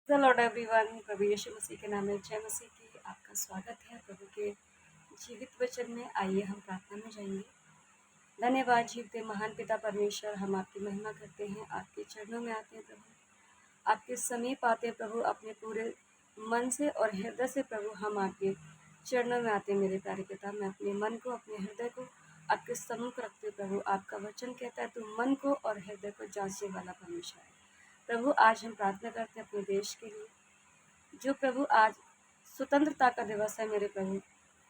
The lord everyone. प्रभु यीशु मसीह के नाम में जय मसीह की आपका स्वागत है। प्रभु के जीवित वचन में आइए हम प्रार्थना में जाएंगे। धन्यवाद जीवते महान पिता परमेश्वर, हम आपकी महिमा करते हैं, आपके चरणों में आते हैं प्रभु, आपके समीप आते हैं प्रभु, अपने पूरे मन से और हृदय से प्रभु हम आपके चरणों में आते हैं। मेरे प्यारे पिता, मैं अपने मन को, अपने हृदय को आपके सम्मुख रखते हूँ प्रभु। आपका वचन कहता है तू मन को और हृदय को जांचने वाला परमेश्वर है। प्रभु आज हम प्रार्थना करते हैं अपने देश के लिए, जो प्रभु आज स्वतंत्रता का दिवस है। मेरे प्रभु,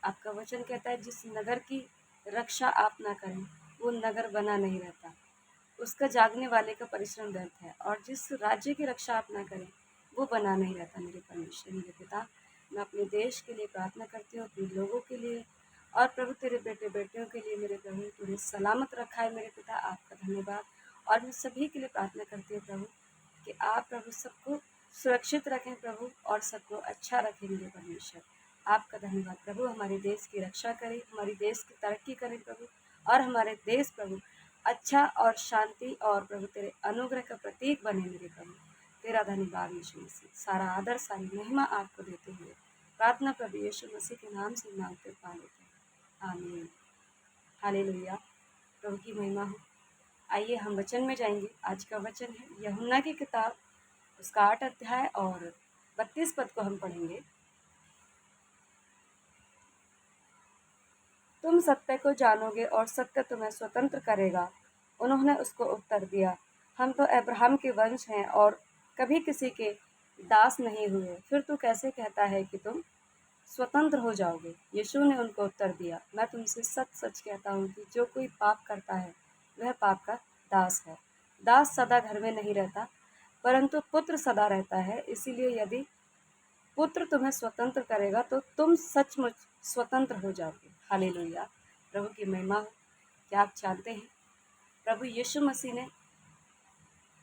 आपका वचन कहता है जिस नगर की रक्षा आप ना करें वो नगर बना नहीं रहता, उसका जागने वाले का परिश्रम व्यर्थ है। और जिस राज्य की रक्षा आप ना करें वो बना नहीं रहता। मेरे परमेश्वर, मेरे पिता, मैं अपने देश के लिए प्रार्थना करती हूँ, अपने लोगों के लिए, और प्रभु तेरे बेटे बेटियों के लिए मेरे प्रभु तूने सलामत रखा है। मेरे पिता, आपका धन्यवाद। और मैं सभी के लिए प्रार्थना करती हूँ प्रभु कि आप प्रभु सबको सुरक्षित रखें प्रभु, और सबको अच्छा रखें। मेरे परमेश्वर, आपका धन्यवाद प्रभु। हमारे देश की रक्षा करें, हमारी देश की तरक्की करें प्रभु, और हमारे देश प्रभु अच्छा और शांति और प्रभु तेरे अनुग्रह का प्रतीक बने। मेरे प्रभु, तेरा धन्यवाद यीशु मसीह। सारा आदर सारी महिमा आपको देते हुए प्रार्थना प्रभु यीशु मसीह के नाम से मांगते पा लेते हैं, आमीन। हालेलुया, प्रभु की महिमा हो। आइए हम वचन में जाएंगे। आज का वचन है यूहन्ना की किताब, उसका 8 अध्याय और 32 पद को हम पढ़ेंगे। तुम सत्य को जानोगे और सत्य तुम्हें स्वतंत्र करेगा। उन्होंने उसको उत्तर दिया, हम तो अब्राहम के वंश हैं और कभी किसी के दास नहीं हुए, फिर तू कैसे कहता है कि तुम स्वतंत्र हो जाओगे। यीशु ने उनको उत्तर दिया, मैं तुमसे सच सच कहता हूँ कि जो कोई पाप करता है वह पाप का दास है। दास सदा घर में नहीं रहता, परंतु पुत्र सदा रहता है। इसीलिए यदि पुत्र तुम्हें स्वतंत्र करेगा तो तुम सचमुच स्वतंत्र हो जाओगे। हालेलुया, प्रभु की महिमा हो। क्या आप जानते हैं प्रभु यीशु मसीह ने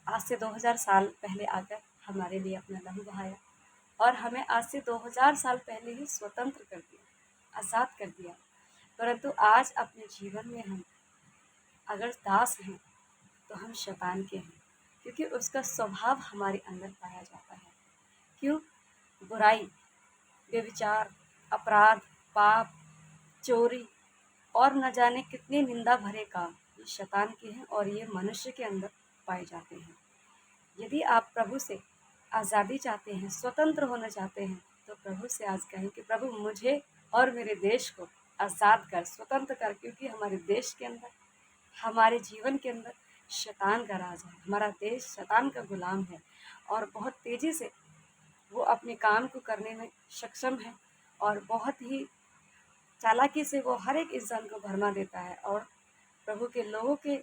आज से 2000 साल पहले आकर हमारे लिए अपना लहू बहाया और हमें आज से 2000 साल पहले ही स्वतंत्र कर दिया, आज़ाद कर दिया। परंतु आज अपने जीवन में हम अगर दास हैं तो हम शैतान के हैं, क्योंकि उसका स्वभाव हमारे अंदर पाया जाता है। क्यों? बुराई, व्यभिचार, अपराध, पाप, चोरी और न जाने कितने निंदा भरे काम ये शैतान के हैं और ये मनुष्य के अंदर पाए जाते हैं। यदि आप प्रभु से आज़ादी चाहते हैं, स्वतंत्र होना चाहते हैं, तो प्रभु से आज कहें कि प्रभु मुझे और मेरे देश को आज़ाद कर, स्वतंत्र कर, क्योंकि हमारे देश के अंदर, हमारे जीवन के अंदर शैतान का राज है। हमारा देश शैतान का गुलाम है और बहुत तेज़ी से वो अपने काम को करने में सक्षम है और बहुत ही चालाकी से वो हर एक इंसान को भरमा देता है। और प्रभु के लोगों के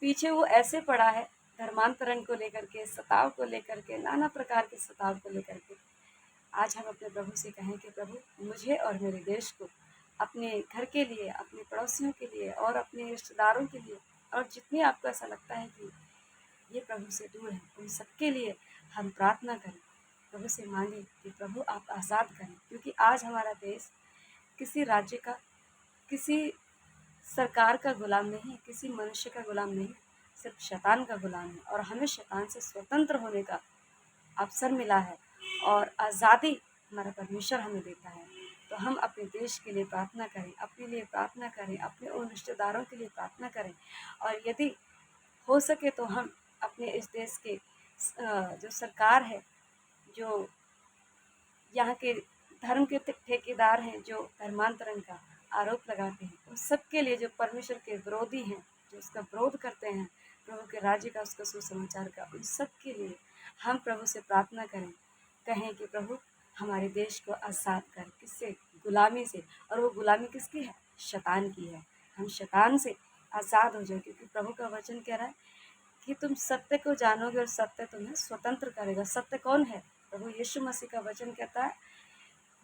पीछे वो ऐसे पड़ा है, धर्मांतरण को लेकर के, सताव को लेकर के, नाना प्रकार के सताव को लेकर के। आज हम अपने प्रभु से कहें कि प्रभु मुझे और मेरे देश को, अपने घर के लिए, अपने पड़ोसियों के लिए और अपने रिश्तेदारों के लिए, और जितने आपको ऐसा लगता है कि ये प्रभु से दूर है, उन सबके लिए हम प्रार्थना करें, प्रभु से मांगें कि प्रभु आप आज़ाद करें। क्योंकि आज हमारा देश किसी राज्य का, किसी सरकार का गुलाम नहीं है, किसी मनुष्य का गुलाम नहीं, सिर्फ शैतान का गुलाम है। और हमें शैतान से स्वतंत्र होने का अवसर मिला है और आज़ादी हमारा परमेश्वर हमें देता है। तो हम अपने देश के लिए प्रार्थना करें, अपने लिए प्रार्थना करें, अपने उन रिश्तेदारों के लिए प्रार्थना करें। और यदि हो सके तो हम अपने इस देश के जो सरकार है, जो यहाँ के धर्म के ठेकेदार हैं, जो धर्मांतरण का आरोप लगाते हैं, उन सबके लिए, जो परमेश्वर के विरोधी हैं, जो उसका विरोध करते हैं, प्रभु के राज्य का, उसका सुसमाचार का, उन सब के लिए हम प्रभु से प्रार्थना करें, कहें कि प्रभु हमारे देश को आज़ाद कर, किससे? गुलामी से। और वो गुलामी किसकी है? शैतान की है। हम शैतान से आज़ाद हो जाए, क्योंकि प्रभु का वचन कह रहा है कि तुम सत्य को जानोगे और सत्य तुम्हें स्वतंत्र करेगा। सत्य कौन है? प्रभु यीशु मसीह का वचन कहता है,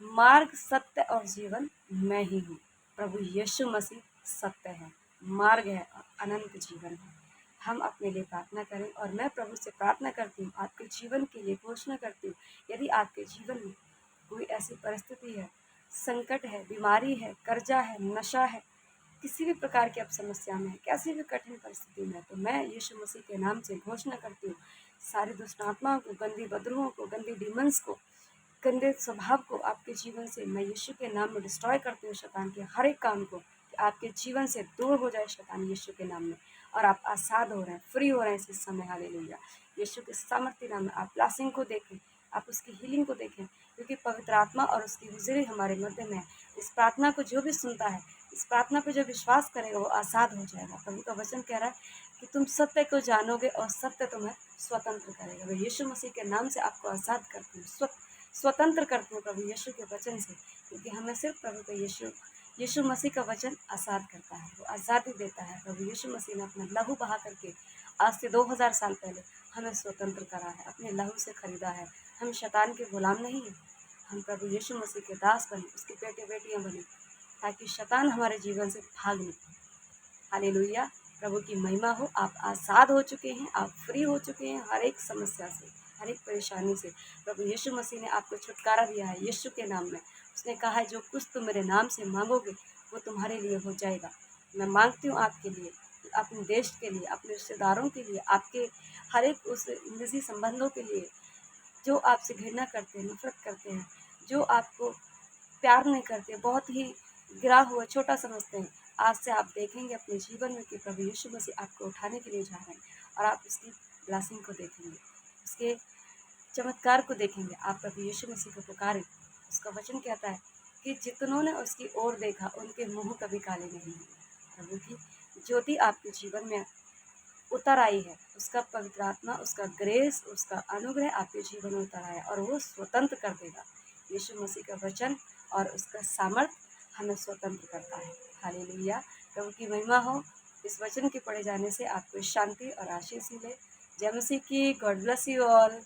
मार्ग, सत्य और जीवन मैं ही हूँ। प्रभु यीशु मसीह सत्य है, मार्ग है और अनंत जीवन है। हम अपने लिए प्रार्थना करें और मैं प्रभु से प्रार्थना करती हूँ, आपके जीवन के लिए घोषणा करती हूँ। यदि आपके जीवन में कोई ऐसी परिस्थिति है, संकट है, बीमारी है, कर्जा है, नशा है, किसी भी प्रकार की आप समस्या में, कैसी भी कठिन परिस्थिति में, तो मैं यीशु मसीह के नाम से घोषणा करती हूँ, सारी दुष्ट आत्माओं को, गंदी बदरूहों को, गंदी डीमंस को, गंदे स्वभाव को आपके जीवन से मैं यीशु के नाम में डिस्ट्रॉय करती हूँ। शैतान के हर एक काम को कि आपके जीवन से दूर हो जाए शैतान यीशु के नाम में, और आप आज़ाद हो रहे हैं, फ्री हो रहे हैं इस समय। हालेलुया। यीशु के सामर्थ्य नाम में आप ब्लेसिंग को देखें, आप उसकी हीलिंग को देखें, क्योंकि पवित्र आत्मा और उसकी विजयी हमारे मध्य में है। इस प्रार्थना को जो भी सुनता है, इस प्रार्थना पर जो विश्वास करेगा वो आज़ाद हो जाएगा। प्रभु का वचन कह रहा है कि तुम सत्य को जानोगे और सत्य तुम्हें स्वतंत्र करेगा। मैं यीशु मसीह के नाम से आपको आज़ाद करती हूँ, स्वतंत्र करती हूँ प्रभु यीशु के वचन से, क्योंकि हमें सिर्फ प्रभु का यीशु मसीह का वचन आज़ाद करता है, वो आज़ादी देता है। प्रभु यीशु मसीह ने अपना लहू बहा करके आज से 2000 साल पहले हमें स्वतंत्र करा है, अपने लहू से खरीदा है। हम शैतान के गुलाम नहीं हैं, हम प्रभु यीशु मसीह के दास बने, उसके बेटे बेटियां बने, ताकि शैतान हमारे जीवन से भाग निकले। हालेलुया। प्रभु की महिमा हो। आप आज़ाद हो चुके हैं, आप फ्री हो चुके हैं हर एक समस्या से, हर एक परेशानी से। प्रभु यीशु मसीह ने आपको छुटकारा दिया है यीशु के नाम में। उसने कहा है जो कुछ तुम मेरे नाम से मांगोगे वो तुम्हारे लिए हो जाएगा। मैं मांगती हूँ आपके लिए, अपने देश के लिए, अपने रिश्तेदारों के लिए, आपके हर एक उस निजी संबंधों के लिए जो आपसे घृणा करते हैं, नफरत करते हैं, जो आपको प्यार नहीं करते, बहुत ही गिरा हुआ छोटा समझते हैं। आज से आप देखेंगे अपने जीवन में कि प्रभु यीशु मसीह आपको उठाने के लिए जा रहे हैं, और आप उसकी ब्लेसिंग को देखेंगे, उसके चमत्कार को देखेंगे। आप प्रभु यीशु मसीह को पुकारें। उसका वचन कहता है कि जितनों ने उसकी ओर देखा उनके मुंह कभी काले नहीं हुए। प्रभु की ज्योति आपके जीवन में उतर आई है, उसका पवित्र आत्मा, उसका ग्रेस, उसका अनुग्रह आपके जीवन में उतर आया, और वो स्वतंत्र कर देगा। यीशु मसीह का वचन और उसका सामर्थ हमें स्वतंत्र करता है। हालेलुया। प्रभु की महिमा हो। इस वचन के पढ़े जाने से आपको शांति और आशीष मिले। जय मसीह की। God bless you all.